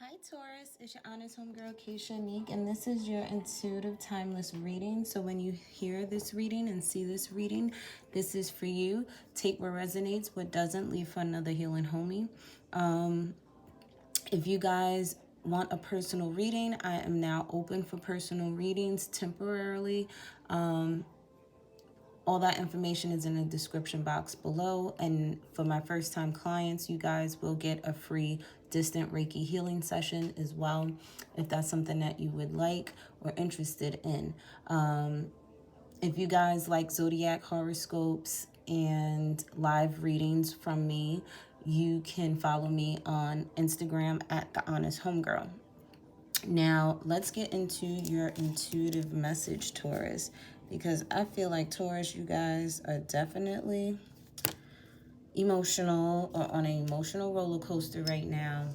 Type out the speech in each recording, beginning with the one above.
Hi Taurus, it's your honest homegirl Keisha Meek, and this is your intuitive timeless reading. So when you hear this reading and see this reading, this is for you. Take what resonates, what doesn't, leave for another healing homie. If you guys want a personal reading, I am now open for personal readings temporarily. All that information is in the description box below. And for my first time clients, you guys will get a free distant Reiki healing session as well, if that's something that you would like or interested in. If you guys like zodiac horoscopes and live readings from me, you can follow me on Instagram at The Honest Homegirl. Now, let's get into your intuitive message, Taurus, because I feel like, Taurus, you guys are definitely emotional or on an emotional roller coaster right now.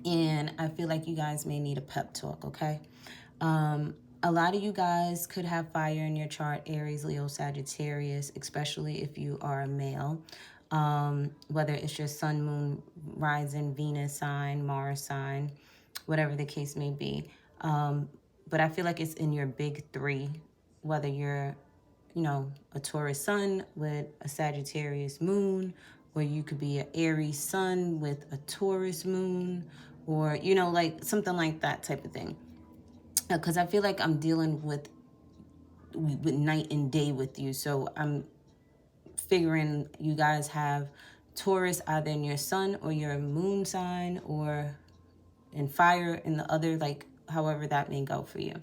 And I feel like you guys may need a pep talk, okay? A lot of you guys could have fire in your chart, Aries, Leo, Sagittarius, especially if you are a male. Whether it's your sun, moon, rising, Venus sign, Mars sign, whatever the case may be. But I feel like it's in your big three, whether you're, a Taurus sun with a Sagittarius moon, or you could be an Aries sun with a Taurus moon, or, like something like that type of thing. Because I feel like I'm dealing with night and day with you. So I'm figuring you guys have Taurus either in your sun or your moon sign, or in fire in the other, like however that may go for you.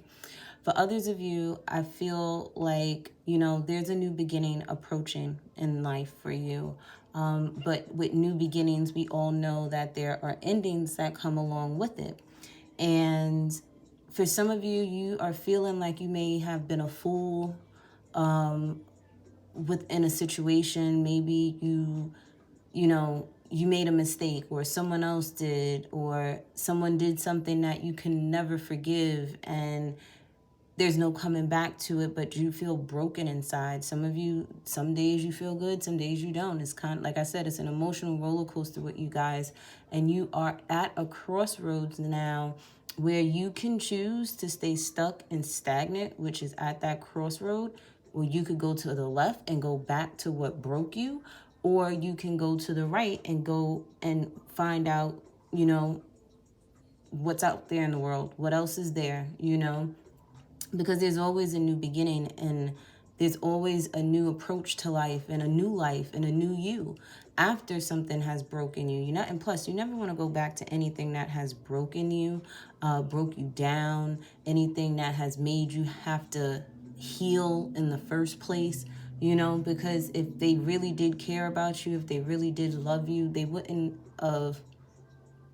For others of you, I feel like, there's a new beginning approaching in life for you. But with new beginnings, we all know that there are endings that come along with it. And for some of you, you are feeling like you may have been a fool within a situation. Maybe you made a mistake, or someone else did, or someone did something that you can never forgive, and there's no coming back to it, but you feel broken inside. Some of you, some days you feel good, some days you don't. It's kind of, like I said, it's an emotional roller coaster with you guys, and you are at a crossroads now where you can choose to stay stuck and stagnant, which is at that crossroad, or you could go to the left and go back to what broke you, or you can go to the right and go and find out, what's out there in the world, what else is there, because there's always a new beginning, and there's always a new approach to life, and a new life, and a new you after something has broken you. And plus, you never want to go back to anything that has broken you, broke you down, anything that has made you have to heal in the first place. Because if they really did care about you, if they really did love you, they wouldn't have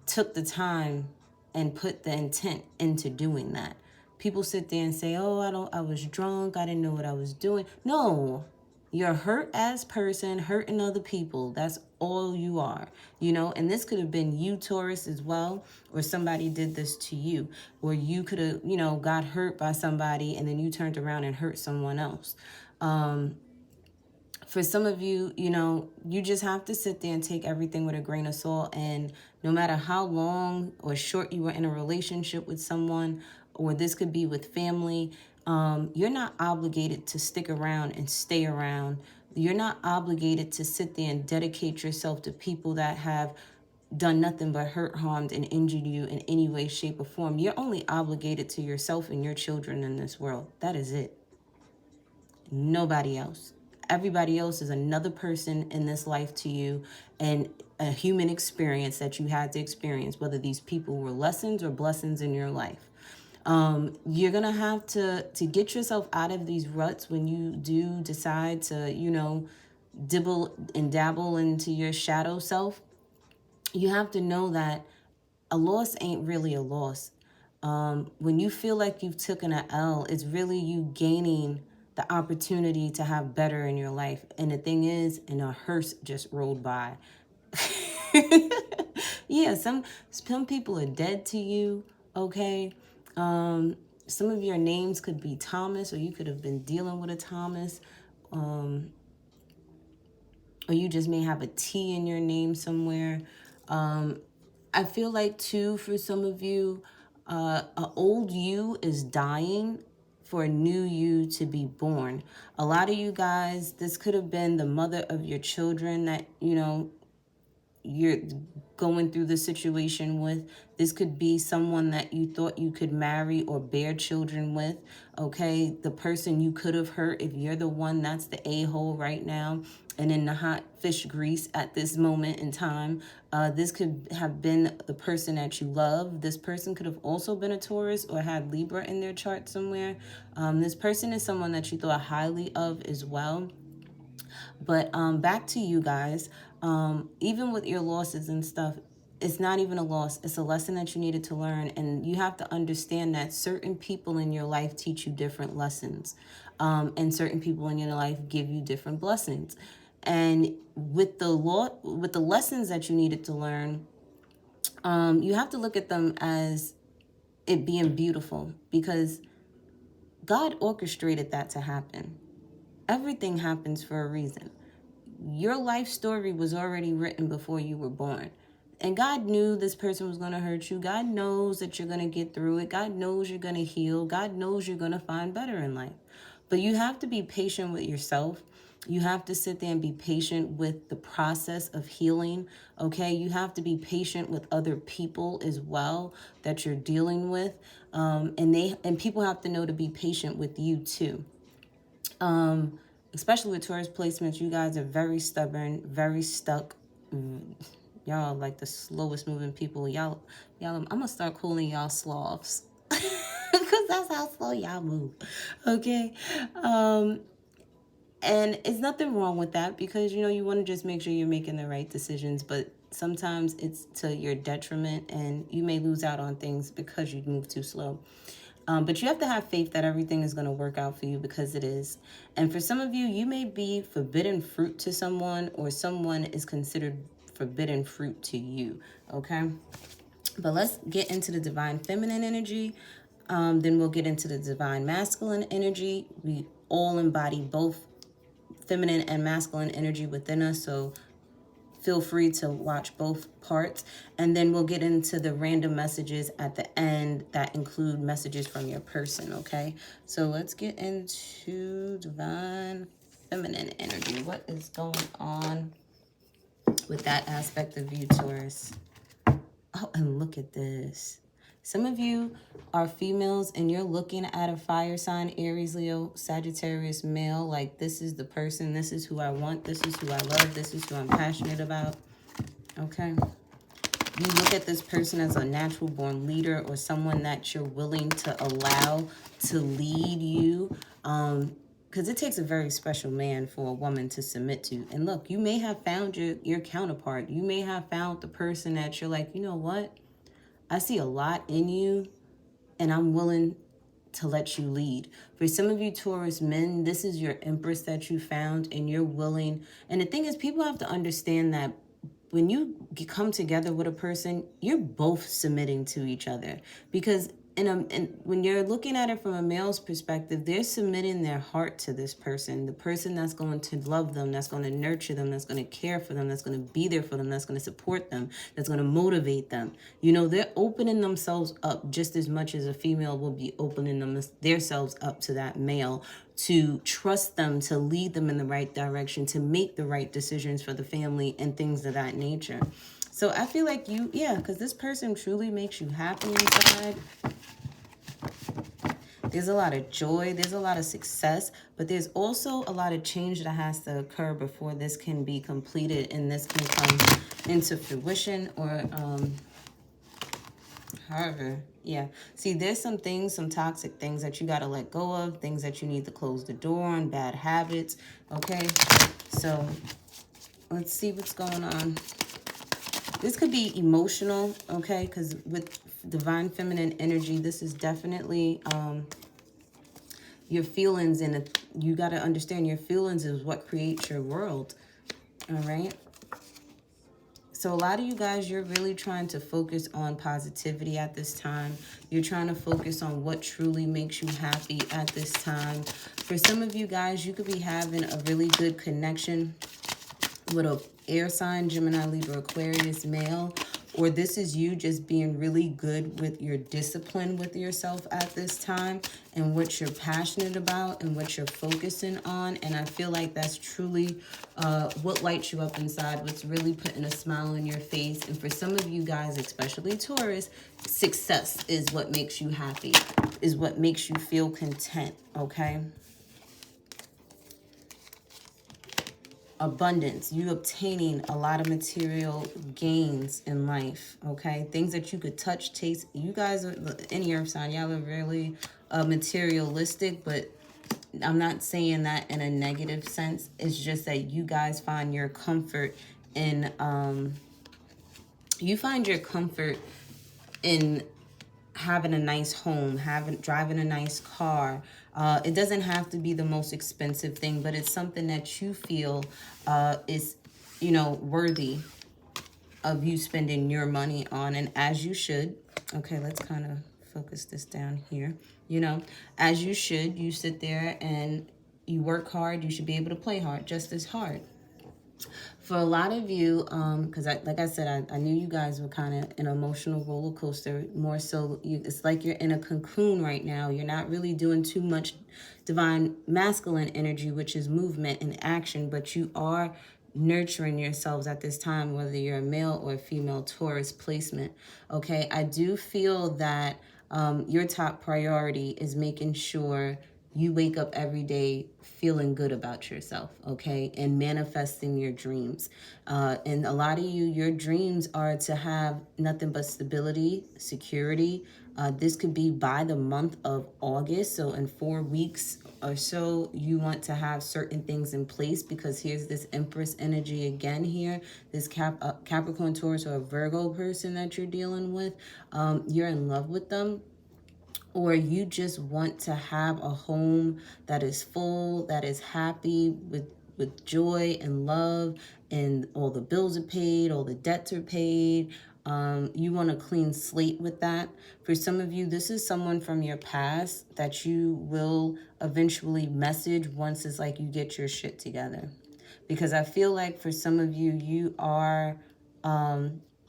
took the time and put the intent into doing that. People sit there and say, "Oh, I was drunk, I didn't know what I was doing." No, you're a hurt ass person hurting other people. That's all you are, and this could have been you, Taurus, as well, or somebody did this to you, or you could have, got hurt by somebody and then you turned around and hurt someone else. For some of you, you just have to sit there and take everything with a grain of salt. And no matter how long or short you were in a relationship with someone, or this could be with family, you're not obligated to stick around and stay around. You're not obligated to sit there and dedicate yourself to people that have done nothing but hurt, harmed, and injured you in any way, shape, or form. You're only obligated to yourself and your children in this world. That is it. Nobody else. Everybody else is another person in this life to you, and a human experience that you had to experience, whether these people were lessons or blessings in your life. You're going to have to get yourself out of these ruts when you do decide to, dibble and dabble into your shadow self. You have to know that a loss ain't really a loss. When you feel like you've taken an L, it's really you gaining the opportunity to have better in your life. And the thing is, and a hearse just rolled by. Yeah, some people are dead to you, okay? Some of your names could be Thomas, or you could have been dealing with a Thomas. Or you just may have a T in your name somewhere. I feel like too, for some of you, an old you is dying for a new you to be born. A lot of you guys, this could have been the mother of your children that, you know, you're going through the situation with. This could be someone that you thought you could marry or bear children with, okay? The person you could have hurt, if you're the one that's the a-hole right now and in the hot fish grease at this moment in time. This could have been the person that you love. This person could have also been a Taurus or had Libra in their chart somewhere. This person is someone that you thought highly of as well. But back to you guys, even with your losses and stuff, it's not even a loss. It's a lesson that you needed to learn. And you have to understand that certain people in your life teach you different lessons. And certain people in your life give you different blessings. And with the lessons that you needed to learn, you have to look at them as it being beautiful, because God orchestrated that to happen. Everything happens for a reason. Your life story was already written before you were born. And God knew this person was going to hurt you. God knows that you're going to get through it. God knows you're going to heal. God knows you're going to find better in life. But you have to be patient with yourself. You have to sit there and be patient with the process of healing, okay? You have to be patient with other people as well that you're dealing with. And people have to know to be patient with you too. Especially with Taurus placements, you guys are very stubborn, very stuck. Y'all like the slowest moving people. Y'all, I'm gonna start calling y'all sloths because that's how slow y'all move. Okay. And it's nothing wrong with that, because, you know, you want to just make sure you're making the right decisions, but sometimes it's to your detriment and you may lose out on things because you move too slow. But you have to have faith that everything is going to work out for you, because it is. And for some of you, you may be forbidden fruit to someone, or someone is considered forbidden fruit to you, okay? But let's get into the divine feminine energy. Then we'll get into the divine masculine energy. We all embody both feminine and masculine energy within us, so feel free to watch both parts. And then we'll get into the random messages at the end that include messages from your person, okay? So let's get into divine feminine energy. What is going on with that aspect of you, Taurus? Oh, and look at this. Some of you are females and you're looking at a fire sign, Aries, Leo, Sagittarius male, like this is the person, this is who I want, this is who I love, this is who I'm passionate about, okay? You look at this person as a natural born leader, or someone that you're willing to allow to lead you, because it takes a very special man for a woman to submit to. And look, you may have found your counterpart. You may have found the person that you're like, you know what? I see a lot in you, and I'm willing to let you lead. For some of you Taurus men, this is your empress that you found, and you're willing. And the thing is, people have to understand that when you come together with a person, you're both submitting to each other. Because when you're looking at it from a male's perspective, they're submitting their heart to this person, the person that's going to love them, that's going to nurture them, that's going to care for them, that's going to be there for them, that's going to support them, that's going to motivate them. You know, they're opening themselves up just as much as a female will be opening themselves up to that male, to trust them, to lead them in the right direction, to make the right decisions for the family and things of that nature. So I feel like because this person truly makes you happy inside. There's a lot of joy, there's a lot of success, but there's also a lot of change that has to occur before this can be completed and this can come into fruition, or however, yeah. See, there's some things, some toxic things that you got to let go of, things that you need to close the door on, bad habits, okay? So let's see what's going on. This could be emotional, okay? Because with divine feminine energy, this is definitely your feelings, and you got to understand your feelings is what creates your world, all right? So a lot of you guys, you're really trying to focus on positivity at this time. You're trying to focus on what truly makes you happy at this time. For some of you guys, you could be having a really good connection with a air sign, Gemini, Libra, Aquarius male. or this is you just being really good with your discipline with yourself at this time and what you're passionate about and what you're focusing on. And I feel like that's truly what lights you up inside, what's really putting a smile on your face. And for some of you guys, especially Taurus, success is what makes you happy, is what makes you feel content, okay? Abundance, you obtaining a lot of material gains in life, okay? Things that you could touch, taste. You guys are, any earth sign, y'all are really materialistic, but I'm not saying that in a negative sense. It's just that you guys find your comfort in, having a nice home, driving a nice car. It doesn't have to be the most expensive thing, but it's something that you feel is, you know, worthy of you spending your money on, and as you should. Okay, let's kind of focus this down here. You know, as you should, you sit there and you work hard, you should be able to play hard, just as hard. For a lot of you, because like I said, I knew you guys were kind of an emotional roller coaster, more so it's like you're in a cocoon right now. You're not really doing too much divine masculine energy, which is movement and action, but you are nurturing yourselves at this time, whether you're a male or a female Taurus placement. Okay, I do feel that your top priority is making sure you wake up every day feeling good about yourself, okay? And manifesting your dreams. And a lot of you, your dreams are to have nothing but stability, security. This could be by the month of August. So in 4 weeks or so, you want to have certain things in place, because here's this Empress energy again here. This Capricorn, Taurus, or a Virgo person that you're dealing with. You're in love with them, or you just want to have a home that is full, that is happy, with joy and love, and all the bills are paid, all the debts are paid. You want a clean slate with that. For some of you, this is someone from your past that you will eventually message once it's like you get your shit together. Because I feel like for some of you, you are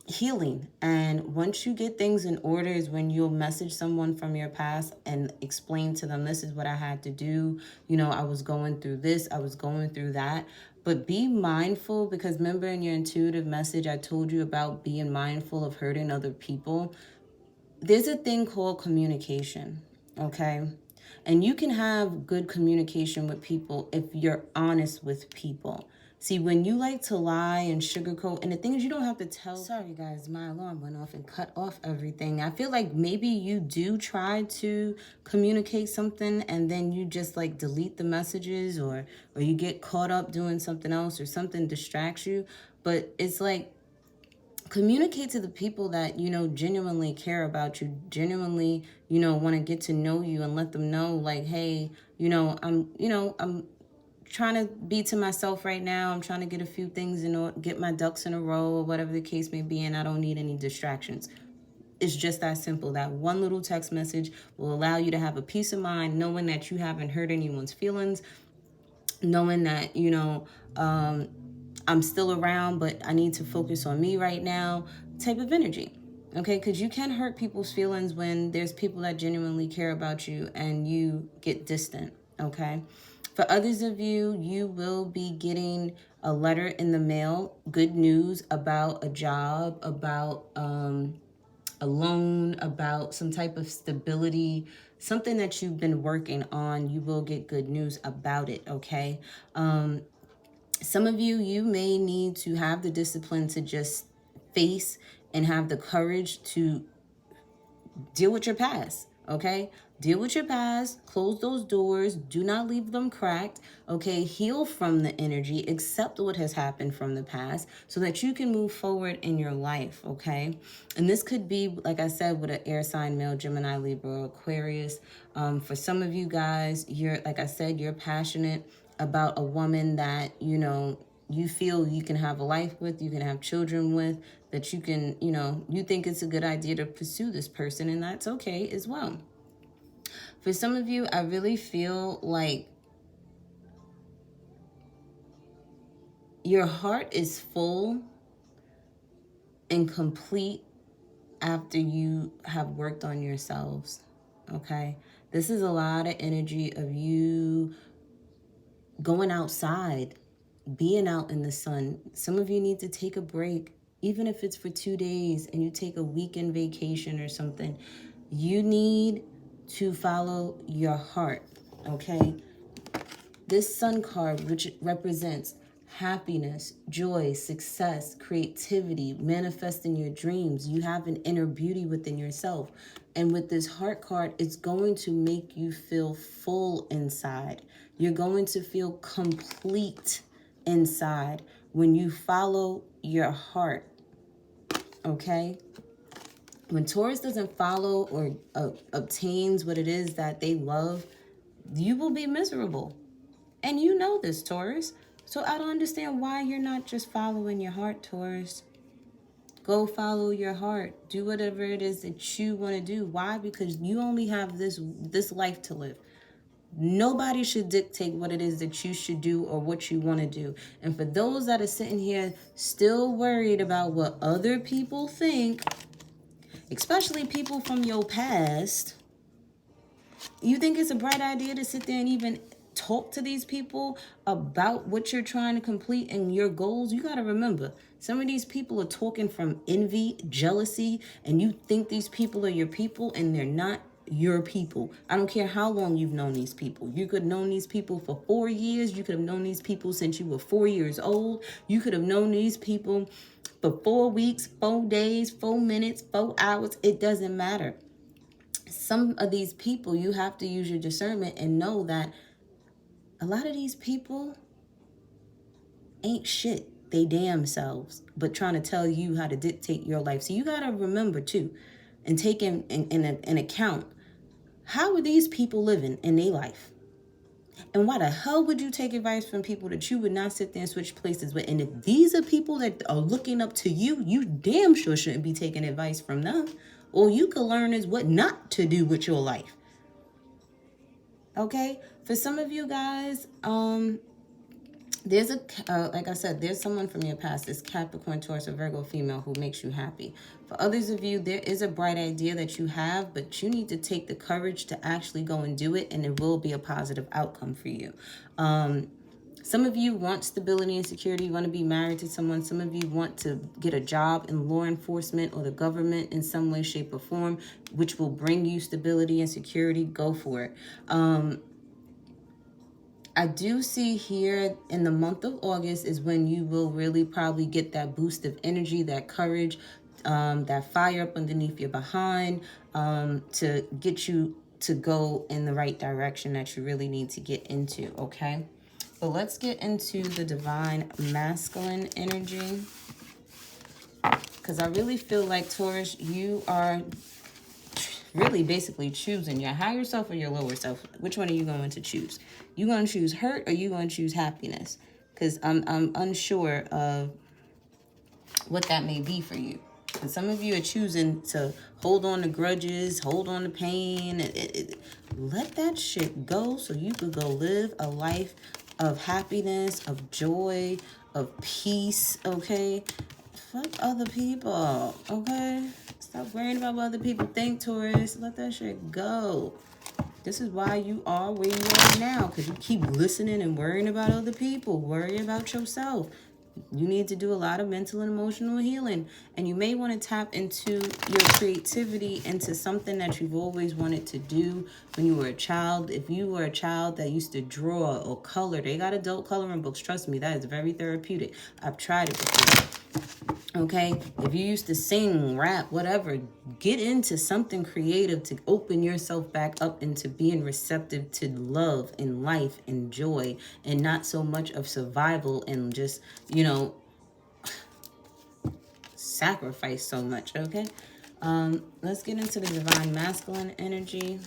healing, and once you get things in order is when you'll message someone from your past and explain to them, this is what I had to do, you know, I was going through this, I was going through that. But be mindful, because remember in your intuitive message I told you about being mindful of hurting other people. There's a thing called communication, okay? And you can have good communication with people if you're honest with people. See, when you like to lie and sugarcoat, and the thing is, you don't have to tell. Sorry, guys, my alarm went off and cut off everything. I feel like maybe you do try to communicate something and then you just like delete the messages, or you get caught up doing something else, or something distracts you. But it's like, communicate to the people that, you know, genuinely care about you, genuinely, you know, want to get to know you, and let them know like, hey, I'm trying to be to myself right now. I'm trying to get a few things in order, get my ducks in a row, or whatever the case may be, and I don't need any distractions. It's just that simple. That one little text message will allow you to have a peace of mind, knowing that you haven't hurt anyone's feelings, knowing that, you know, I'm still around, but I need to focus on me right now, type of energy. Okay, because you can hurt people's feelings when there's people that genuinely care about you and you get distant, okay? For others of you, you will be getting a letter in the mail, good news about a job, about a loan, about some type of stability, something that you've been working on. You will get good news about it, okay? Some of you, you may need to have the discipline to just face and have the courage to deal with your past, okay? Deal with your past, close those doors, do not leave them cracked, okay? Heal from the energy, accept what has happened from the past so that you can move forward in your life, okay? And this could be, like I said, with an air sign, male, Gemini, Libra, Aquarius. For some of you guys, you're, like I said, you're passionate about a woman that, you know, you feel you can have a life with, you can have children with, that you can, you know, you think it's a good idea to pursue this person, and that's okay as well. For some of you, I really feel like your heart is full and complete after you have worked on yourselves, okay? This is a lot of energy of you going outside, being out in the sun. Some of you need to take a break, even if it's for 2 days and you take a weekend vacation or something. You need to follow your heart, okay? This sun card, which represents happiness, joy, success, creativity, manifesting your dreams. You have an inner beauty within yourself. And with this heart card, it's going to make you feel full inside. You're going to feel complete inside when you follow your heart, okay? When Taurus doesn't follow or obtains what it is that they love, you will be miserable. And you know this, Taurus. So I don't understand why you're not just following your heart, Taurus. Go follow your heart. Do whatever it is that you want to do. Why? Because you only have this life to live. Nobody should dictate what it is that you should do or what you want to do. And for those that are sitting here still worried about what other people think, especially people from your past, you think it's a bright idea to sit there and even talk to these people about what you're trying to complete and your goals? You got to remember, some of these people are talking from envy, jealousy, and you think these people are your people, and they're not your people. I don't care how long you've known these people. You could have known these people for 4 years. You could have known these people since you were 4 years old. You could have known these people for 4 weeks, 4 days, 4 minutes, 4 hours. It doesn't matter. Some of these people, you have to use your discernment and know that a lot of these people ain't shit they damn selves, but trying to tell you how to dictate your life. So you got to remember too, and take in account, how are these people living in their life? And why the hell would you take advice from people that you would not sit there and switch places with? And if these are people that are looking up to you, you damn sure shouldn't be taking advice from them. All you can learn is what not to do with your life. Okay? For some of you guys, there's like I said, there's someone from your past, this Capricorn, Taurus, or Virgo female who makes you happy. For others of you, there is a bright idea that you have, but you need to take the courage to actually go and do it, and it will be a positive outcome for you. Some of you want stability and security. You want to be married to someone. Some of you want to get a job in law enforcement or the government in some way, shape, or form, which will bring you stability and security. Go for it. I do see here in the month of August is when you will really probably get that boost of energy, that courage, that fire up underneath your behind, to get you to go in the right direction that you really need to get into, okay? But let's get into the divine masculine energy, because I really feel like, Taurus, you are really basically choosing your higher self or your lower self. Which one are you going to choose? You going to choose hurt, or you going to choose happiness? Because I'm unsure of what that may be for you. And some of you are choosing to hold on to grudges, hold on to pain. Let that shit go so you could go live a life of happiness, of joy, of peace, okay? Fuck other people, okay? Stop worrying about what other people think, Taurus. Let that shit go. This is why you are where you are now, because you keep listening and worrying about other people. Worry about yourself. You need to do a lot of mental and emotional healing. And you may want to tap into your creativity, into something that you've always wanted to do when you were a child. If you were a child that used to draw or color, they got adult coloring books. Trust me, that is very therapeutic. I've tried it before. Okay, if you used to sing, rap, whatever, get into something creative to open yourself back up into being receptive to love and life and joy, and not so much of survival and just, you know, sacrifice so much, okay? Let's get into the divine masculine energy.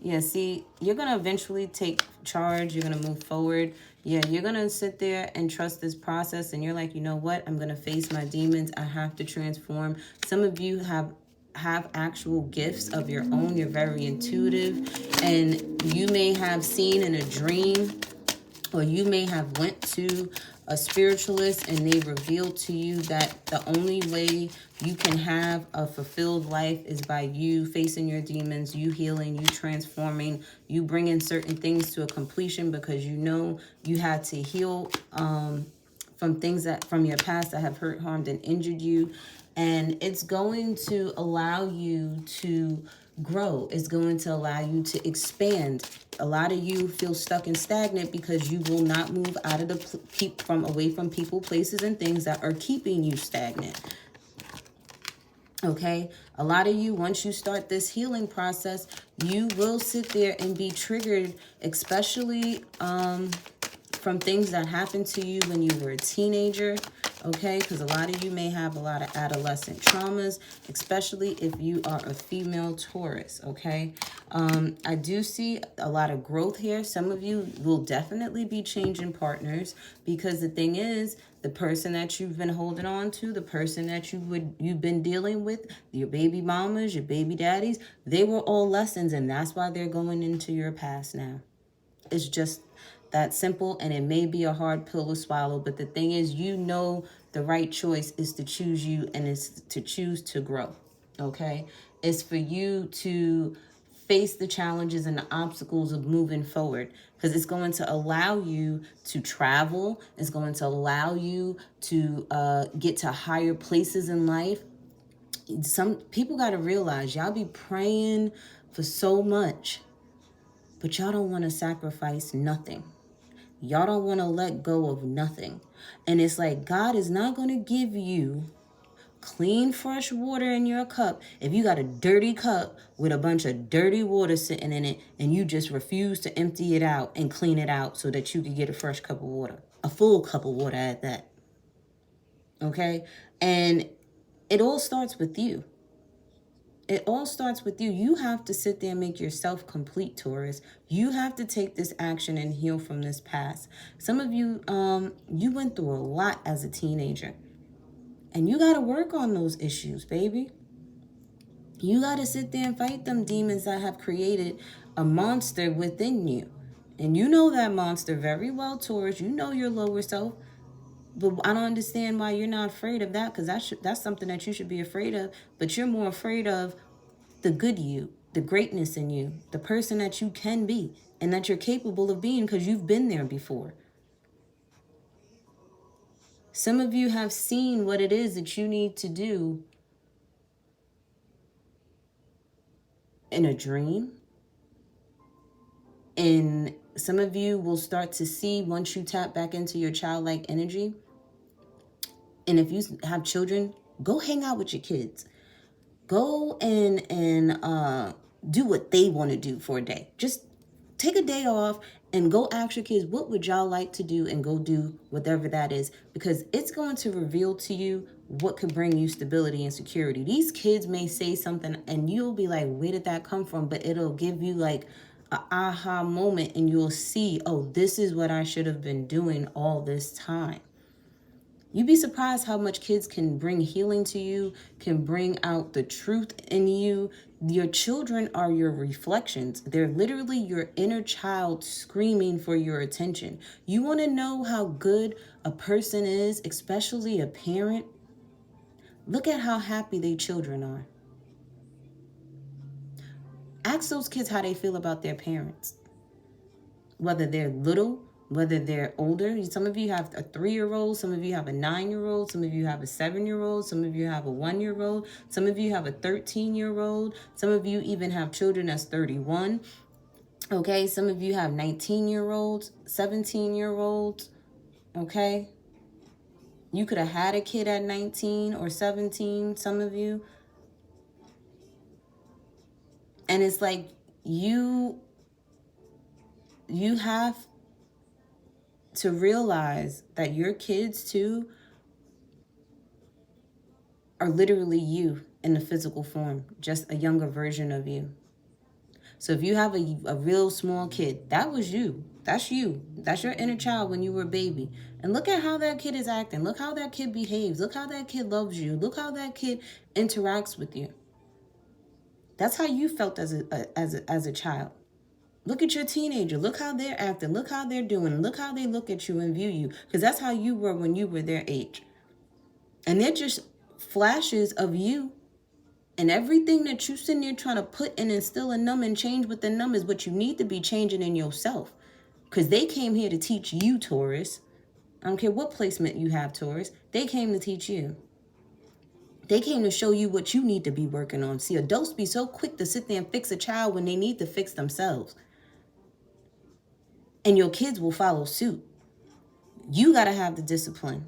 Yeah, see, you're going to eventually take charge. You're going to move forward. Yeah, you're going to sit there and trust this process. And you're like, you know what? I'm going to face my demons. I have to transform. Some of you have actual gifts of your own. You're very intuitive. And you may have seen in a dream, or you may have went to a spiritualist, and they revealed to you that the only way you can have a fulfilled life is by you facing your demons, you healing, you transforming, you bringing certain things to a completion, because you know you had to heal from things that from your past that have hurt, harmed, and injured you. And it's going to allow you to grow. It's going to allow you to expand. A lot of you feel stuck and stagnant because you will not move out of the away from people, places, and things that are keeping you stagnant. Okay, a lot of you, once you start this healing process, you will sit there and be triggered, especially from things that happened to you when you were a teenager. Okay, because a lot of you may have a lot of adolescent traumas, especially if you are a female Taurus. Okay, I do see a lot of growth here. Some of you will definitely be changing partners, because the thing is, the person that you've been holding on to, the person that you've been dealing with, your baby mamas, your baby daddies, they were all lessons, and that's why they're going into your past now. It's just that simple, and it may be a hard pill to swallow, but the thing is, you know the right choice is to choose you, and it's to choose to grow. Okay, it's for you to face the challenges and the obstacles of moving forward, because it's going to allow you to travel. It's going to allow you to get to higher places in life. Some people got to realize, y'all be praying for so much, but y'all don't want to sacrifice nothing. Y'all don't want to let go of nothing. And it's like, God is not going to give you clean, fresh water in your cup if you got a dirty cup with a bunch of dirty water sitting in it, and you just refuse to empty it out and clean it out so that you can get a fresh cup of water, a full cup of water at that. Okay? And it all starts with you. It all starts with you. You have to sit there and make yourself complete, Taurus. You have to take this action and heal from this past. Some of you, you went through a lot as a teenager. And you got to work on those issues, baby. You got to sit there and fight them demons that have created a monster within you. And you know that monster very well, Taurus. You know your lower self. But I don't understand why you're not afraid of that, because that's something that you should be afraid of. But you're more afraid of the good you, the greatness in you, the person that you can be and that you're capable of being, because you've been there before. Some of you have seen what it is that you need to do in a dream. And some of you will start to see, once you tap back into your childlike energy. And if you have children, go hang out with your kids. Go and do what they want to do for a day. Just take a day off and go ask your kids, what would y'all like to do, and go do whatever that is, because it's going to reveal to you what could bring you stability and security. These kids may say something and you'll be like, where did that come from? But it'll give you like an aha moment, and you'll see, oh, this is what I should have been doing all this time. You'd be surprised how much kids can bring healing to you, can bring out the truth in you. Your children are your reflections. They're literally your inner child screaming for your attention. You want to know how good a person is, especially a parent? Look at how happy their children are. Ask those kids how they feel about their parents. Whether they're little, whether they're older. Some of you have a 3-year-old, some of you have a 9-year-old, some of you have a 7-year-old, some of you have a 1-year-old, some of you have a 13-year-old, some of you even have children that's 31. Okay, some of you have 19-year-olds, 17-year-olds. Okay, you could have had a kid at 19 or 17, some of you. And it's like you have to realize that your kids too are literally you in the physical form, just a younger version of you. So if you have a real small kid, that was you. That's you. That's your inner child when you were a baby. And look at how that kid is acting. Look how that kid behaves. Look how that kid loves you. Look how that kid interacts with you. That's how you felt as a child. Look at your teenager. Look how they're acting. Look how they're doing. Look how they look at you and view you. Because that's how you were when you were their age. And they're just flashes of you. And everything that you sitting there trying to put and instill in them and change within them is what you need to be changing in yourself. Because they came here to teach you, Taurus. I don't care what placement you have, Taurus. They came to teach you. They came to show you what you need to be working on. See, adults be so quick to sit there and fix a child when they need to fix themselves. And your kids will follow suit. You got to have the discipline.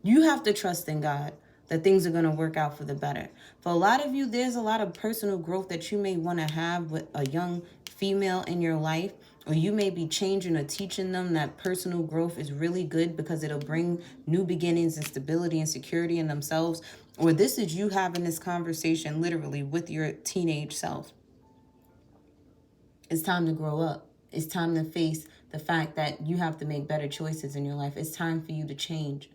You have to trust in God that things are going to work out for the better. For a lot of you, there's a lot of personal growth that you may want to have with a young female in your life, or you may be changing or teaching them that personal growth is really good because it'll bring new beginnings and stability and security in themselves. Or this is you having this conversation literally with your teenage self. It's time to grow up. It's time to face the fact that you have to make better choices in your life. It's time for you to change.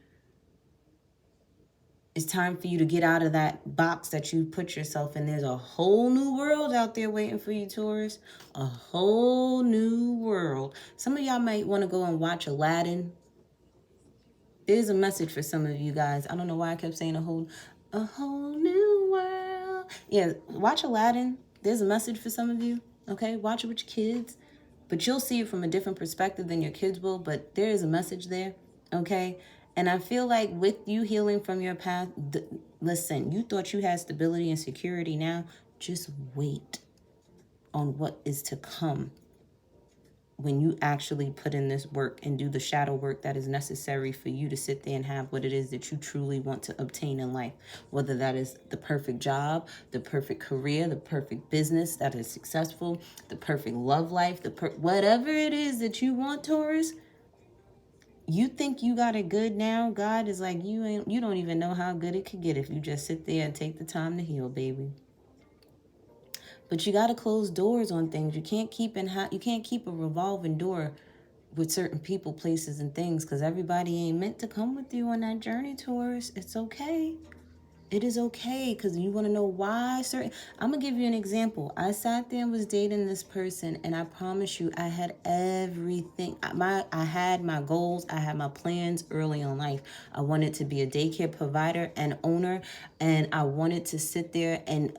It's time for you to get out of that box that you put yourself in. There's a whole new world out there waiting for you, Taurus. A whole new world. Some of y'all might want to go and watch Aladdin. There's a message for some of you guys. I don't know why I kept saying a whole new world. Yeah, watch Aladdin. There's a message for some of you. Okay, watch it with your kids. But you'll see it from a different perspective than your kids will. But there is a message there. Okay. And I feel like with you healing from your past, listen, you thought you had stability and security now. Just wait on what is to come when you actually put in this work and do the shadow work that is necessary for you to sit there and have what it is that you truly want to obtain in life. Whether that is the perfect job, the perfect career, the perfect business that is successful, the perfect love life, whatever it is that you want, Taurus. You think you got it good now? God is like, you don't even know how good it could get if you just sit there and take the time to heal, baby. But you got to close doors on things. You can't keep a revolving door with certain people, places, and things, because everybody ain't meant to come with you on that journey, Taurus. It's okay. It is okay, because you want to know why I'm going to give you an example. I sat there and was dating this person, and I promise you, I had everything. I had my goals. I had my plans early in life. I wanted to be a daycare provider and owner, and I wanted to sit there and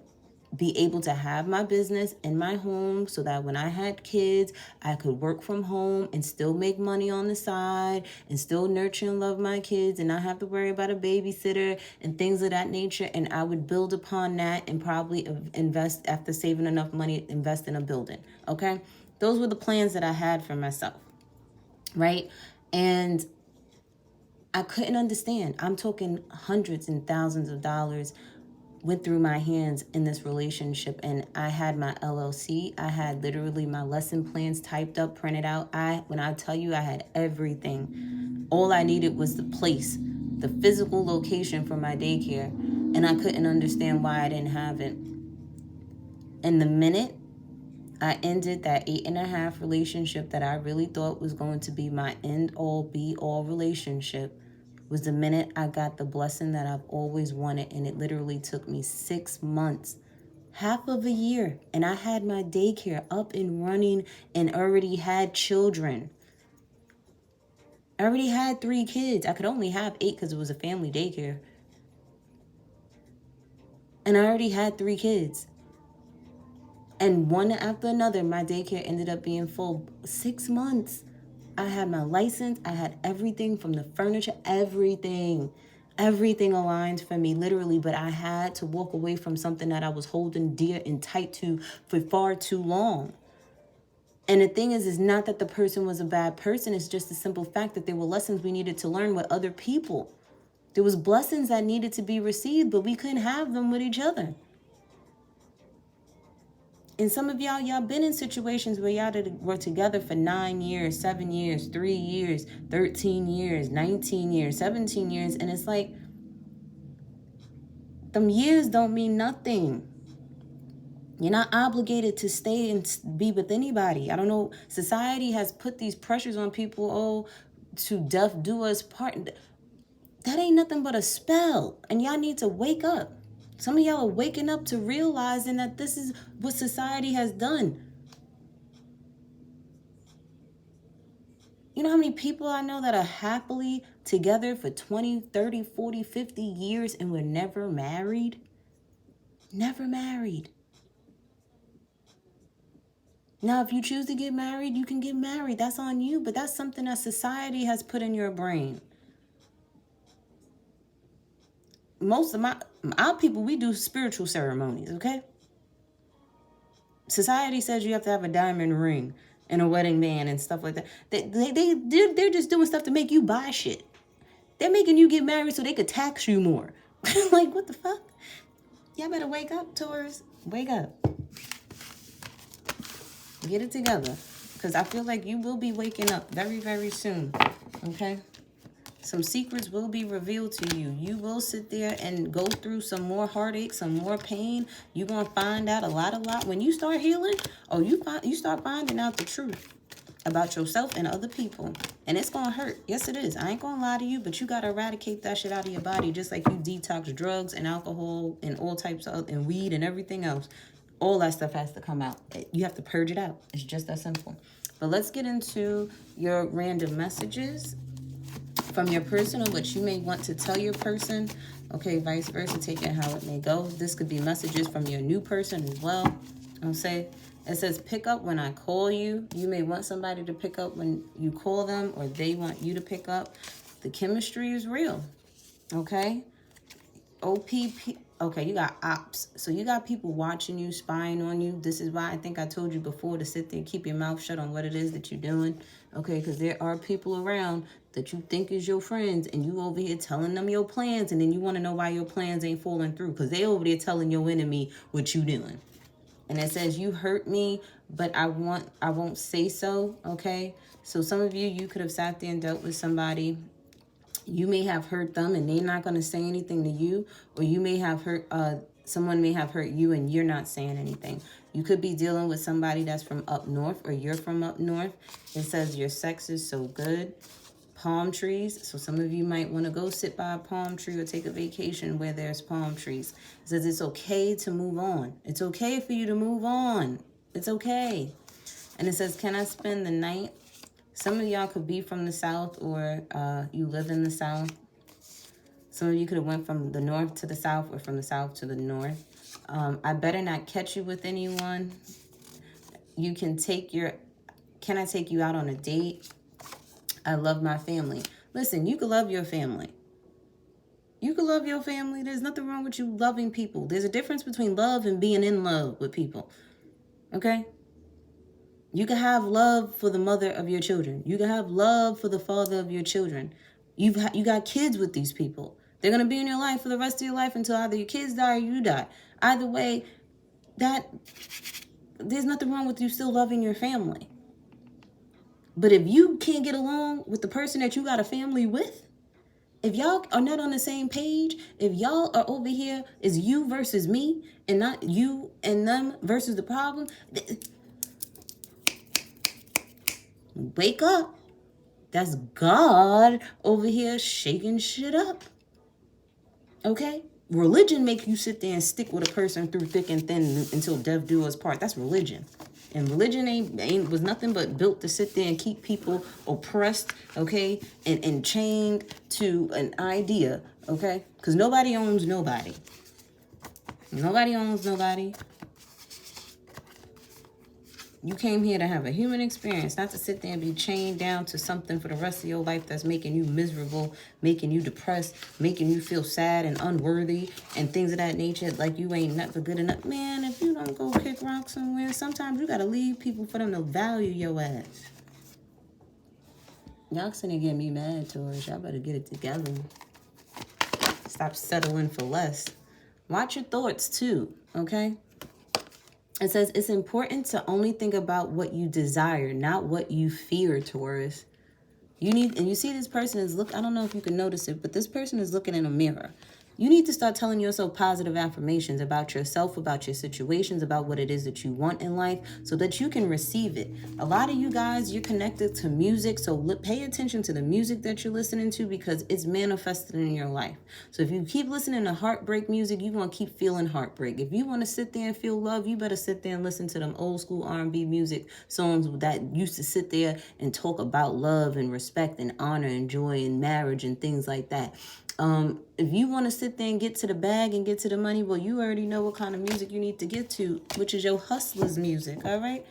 be able to have my business in my home so that when I had kids, I could work from home and still make money on the side and still nurture and love my kids and not have to worry about a babysitter and things of that nature. And I would build upon that and probably invest, after saving enough money, invest in a building. Okay. Those were the plans that I had for myself. Right. And I couldn't understand. I'm talking hundreds and thousands of dollars went through my hands in this relationship, and I had my LLC. I had literally my lesson plans typed up, printed out. When I tell you I had everything, all I needed was the place, the physical location for my daycare, and I couldn't understand why I didn't have it. And the minute I ended that 8.5 relationship that I really thought was going to be my end all be all relationship, was the minute I got the blessing that I've always wanted. And it literally took me 6 months, half of a year. And I had my daycare up and running and already had children. I already had 3 kids. I could only have 8 because it was a family daycare. And I already had 3 kids. And one after another, my daycare ended up being full. 6 months. I had my license. I had everything from the furniture, everything aligned for me, literally. But I had to walk away from something that I was holding dear and tight to for far too long. And the thing is not that the person was a bad person. It's just the simple fact that there were lessons we needed to learn with other people. There was blessings that needed to be received, but we couldn't have them with each other. And some of y'all been in situations where y'all were together for 9 years, 7 years, 3 years, 13 years, 19 years, 17 years. And it's like, them years don't mean nothing. You're not obligated to stay and be with anybody. I don't know. Society has put these pressures on people, to death do us part. That ain't nothing but a spell. And y'all need to wake up. Some of y'all are waking up to realizing that this is what society has done. You know how many people I know that are happily together for 20, 30, 40, 50 years and were never married? Never married. Now, if you choose to get married, you can get married. That's on you, but that's something that society has put in your brain. Most of our people, we do spiritual ceremonies, okay? Society says you have to have a diamond ring and a wedding band and stuff like that. They're just doing stuff to make you buy shit. They're making you get married so they could tax you more. Like, what the fuck? Y'all better wake up, Taurus. Wake up. Get it together. Because I feel like you will be waking up very, very soon. Okay? Some secrets will be revealed to you. You will sit there and go through some more heartache, some more pain. You're going to find out a lot. When you start healing, you start finding out the truth about yourself and other people. And it's going to hurt. Yes, it is. I ain't going to lie to you, but you got to eradicate that shit out of your body just like you detox drugs and alcohol and all types of, and weed and everything else. All that stuff has to come out. You have to purge it out. It's just that simple. But let's get into your random messages from your person, or what you may want to tell your person. Okay, vice versa, take it how it may go. This could be messages from your new person as well. It says pick up when I call you. You may want somebody to pick up when you call them, or they want you to pick up. The chemistry is real. Okay. OPP. Okay, you got ops. So you got people watching you, spying on you. This is why I think I told you before to sit there and keep your mouth shut on what it is that you're doing. Okay, because there are people around that you think is your friends, and you over here telling them your plans, and then you want to know why your plans ain't falling through, because they over there telling your enemy what you doing. And it says, you hurt me, but I won't say so. Okay, so some of you could have sat there and dealt with somebody. You may have hurt them and they're not going to say anything to you, or you may have hurt, someone may have hurt you and you're not saying anything. You could be dealing with somebody that's from up north, or you're from up north. It says your sex is so good. Palm trees. So some of you might want to go sit by a palm tree or take a vacation where there's palm trees. It says it's okay to move on. It's okay for you to move on. It's okay. And it says, can I spend the night? Some of y'all could be from the south, or you live in the south. Some of you could have went from the north to the south, or from the south to the north. I better not catch you with anyone. You can can I take you out on a date? I love my family. Listen, you can love your family. You can love your family. There's nothing wrong with you loving people. There's a difference between love and being in love with people. Okay? You can have love for the mother of your children. You can have love for the father of your children. You got kids with these people. They're going to be in your life for the rest of your life until either your kids die or you die. Either way, there's nothing wrong with you still loving your family. But if you can't get along with the person that you got a family with, if y'all are not on the same page, if y'all are over here is you versus me and not you and them versus the problem, wake up. That's God over here shaking shit up. Okay? Religion makes you sit there and stick with a person through thick and thin until death do us part. That's religion. And religion was nothing but built to sit there and keep people oppressed, okay, and chained to an idea, okay? Because nobody owns nobody. Nobody owns nobody. You came here to have a human experience, not to sit there and be chained down to something for the rest of your life that's making you miserable, making you depressed, making you feel sad and unworthy, and things of that nature, like you ain't never good enough. Man, if you don't go kick rock somewhere, sometimes you got to leave people for them to value your ass. Y'all sitting there getting me mad, Taurus. Y'all better get it together. Stop settling for less. Watch your thoughts, too, okay? It says it's important to only think about what you desire, not what you fear, Taurus. And you see this person is I don't know if you can notice it, but this person is looking in a mirror. You need to start telling yourself positive affirmations about yourself, about your situations, about what it is that you want in life so that you can receive it. A lot of you guys, you're connected to music, so pay attention to the music that you're listening to because it's manifested in your life. So if you keep listening to heartbreak music, you're going to keep feeling heartbreak. If you want to sit there and feel love, you better sit there and listen to them old school R&B music songs that used to sit there and talk about love and respect and honor and joy and marriage and things like that. If you want to sit there and get to the bag and get to the money, well, you already know what kind of music you need to get to, which is your hustlers music, all right?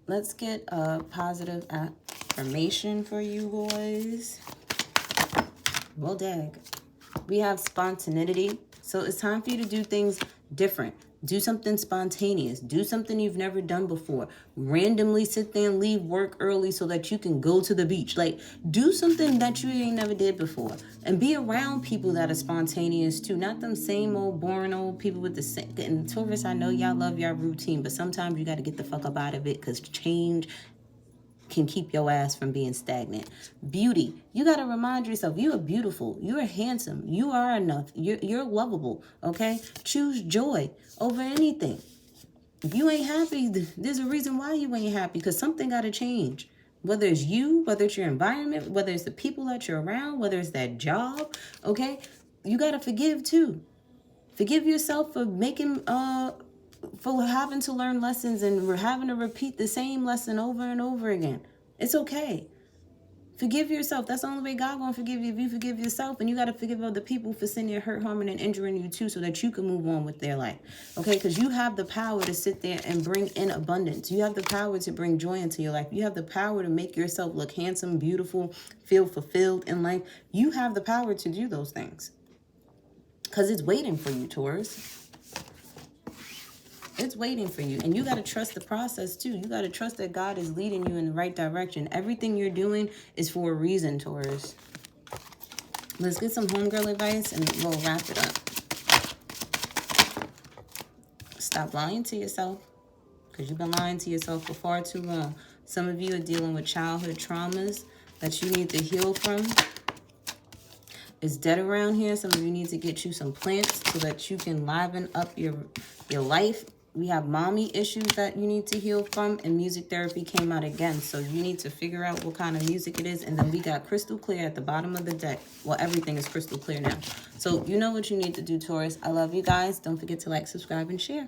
Let's get a positive affirmation for you boys. Well, dag. We have spontaneity. So it's time for you to do things different. Do something spontaneous. Do something you've never done before. Randomly sit there and leave work early so that you can go to the beach. Like, do something that you ain't never did before. And be around people that are spontaneous too. Not them same old boring old people with the same. And Taurus, I know y'all love y'all routine, but sometimes you got to get the fuck up out of it because change can keep your ass from being stagnant. Beauty. You got to remind yourself, you are beautiful. You are handsome. You are enough. You're lovable. Okay? Choose joy over anything. If you ain't happy, there's a reason why you ain't happy because something got to change. Whether it's you, whether it's your environment, whether it's the people that you're around, whether it's that job. Okay? You got to forgive too. Forgive yourself for for having to learn lessons and we're having to repeat the same lesson over and over again. It's okay. Forgive yourself. That's the only way God gonna forgive you if you forgive yourself. And you got to forgive other people for sending hurt, harming, and injuring you too so that you can move on with their life. Okay? Because you have the power to sit there and bring in abundance. You have the power to bring joy into your life. You have the power to make yourself look handsome, beautiful, feel fulfilled in life. You have the power to do those things. Because it's waiting for you, Taurus. It's waiting for you. And you got to trust the process too. You got to trust that God is leading you in the right direction. Everything you're doing is for a reason, Taurus. Let's get some homegirl advice and we'll wrap it up. Stop lying to yourself because you've been lying to yourself for far too long. Some of you are dealing with childhood traumas that you need to heal from. It's dead around here. Some of you need to get you some plants so that you can liven up your life. We have mommy issues that you need to heal from, and music therapy came out again. So you need to figure out what kind of music it is. And then we got crystal clear at the bottom of the deck. Well, everything is crystal clear now. So you know what you need to do, Taurus. I love you guys. Don't forget to like, subscribe, and share.